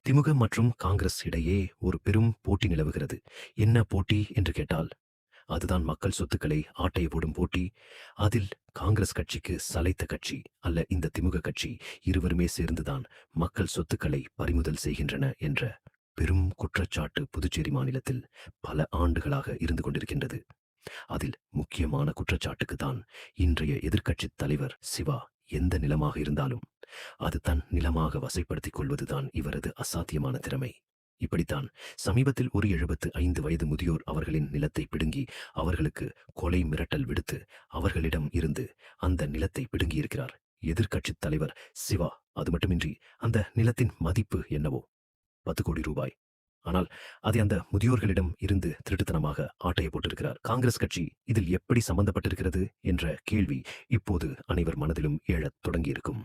திமுக மற்றும் காங்கிரஸ் இடையே ஒரு பெரும் போட்டி நிலவுகிறது. என்ன போட்டி என்று கேட்டால், அதுதான் மக்கள் சொத்துக்களை ஆட்டைய போடும் போட்டி. அதில் காங்கிரஸ் கட்சிக்கு சளைத்த கட்சி அல்ல இந்த திமுக கட்சி. இருவருமே சேர்ந்துதான் மக்கள் சொத்துக்களை பறிமுதல் செய்கின்றன என்ற பெரும் குற்றச்சாட்டு புதுச்சேரி மாநிலத்தில் பல ஆண்டுகளாக இருந்து கொண்டிருக்கின்றது. அதில் முக்கியமான குற்றச்சாட்டுக்கு தான் இன்றைய எதிர்க்கட்சித் தலைவர் சிவா எந்த நிலமாக இருந்தாலும் அது தன் நிலமாக வசைப்படுத்திக் கொள்வதுதான் இவரது அசாத்தியமான திறமை. இப்படித்தான் சமீபத்தில் ஒரு 75 வயது முதியோர் அவர்களின் நிலத்தை பிடுங்கி அவர்களுக்கு கொலை மிரட்டல் விடுத்து அவர்களிடம் இருந்து அந்த நிலத்தை பிடுங்கியிருக்கிறார் எதிர்க்கட்சித் தலைவர் சிவா. அது மட்டுமின்றி அந்த நிலத்தின் மதிப்பு என்னவோ 10 கோடி ரூபாய். ஆனால் அதை அந்த முதியோர்களிடம் இருந்து திருட்டுத்தனமாக ஆட்டைய போட்டிருக்கிறார். காங்கிரஸ் கட்சி இதில் எப்படி சம்பந்தப்பட்டிருக்கிறது என்ற கேள்வி இப்போது அனைவர் மனதிலும் எழத் தொடங்கியிருக்கும்.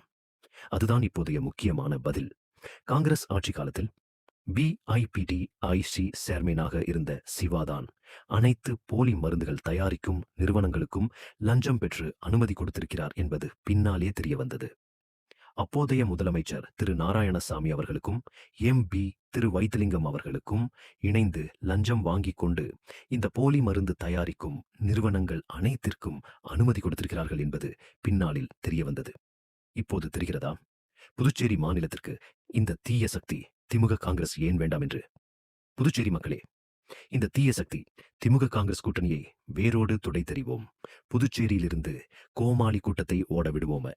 அதுதான் இப்போதைய முக்கியமான பதில். காங்கிரஸ் ஆட்சி காலத்தில் பிஐபிடிஐசி சேர்மேனாக இருந்த சிவாதான் அனைத்து போலி மருந்துகள் தயாரிக்கும் நிறுவனங்களுக்கும் லஞ்சம் பெற்று அனுமதி கொடுத்திருக்கிறார் என்பது பின்னாலே தெரிய வந்தது. அப்போதைய முதலமைச்சர் திரு நாராயணசாமி அவர்களுக்கும் எம்பி திரு வைத்திலிங்கம் அவர்களுக்கும் இணைந்து லஞ்சம் வாங்கிக் கொண்டு இந்த போலி மருந்து தயாரிக்கும் நிறுவனங்கள் அனைத்திற்கும் அனுமதி கொடுத்திருக்கிறார்கள் என்பது பின்னாளில் தெரிய வந்தது. இப்போது தெரிகிறதா புதுச்சேரி மாநிலத்திற்கு இந்த தீய சக்தி திமுக காங்கிரஸ் ஏன் வேண்டாம் என்று? புதுச்சேரி மக்களே, இந்த தீய சக்தி திமுக காங்கிரஸ் கூட்டணியை வேரோடு துடை தெரிவோம். புதுச்சேரியிலிருந்து கோமாளி கூட்டத்தை ஓட விடுவோம்.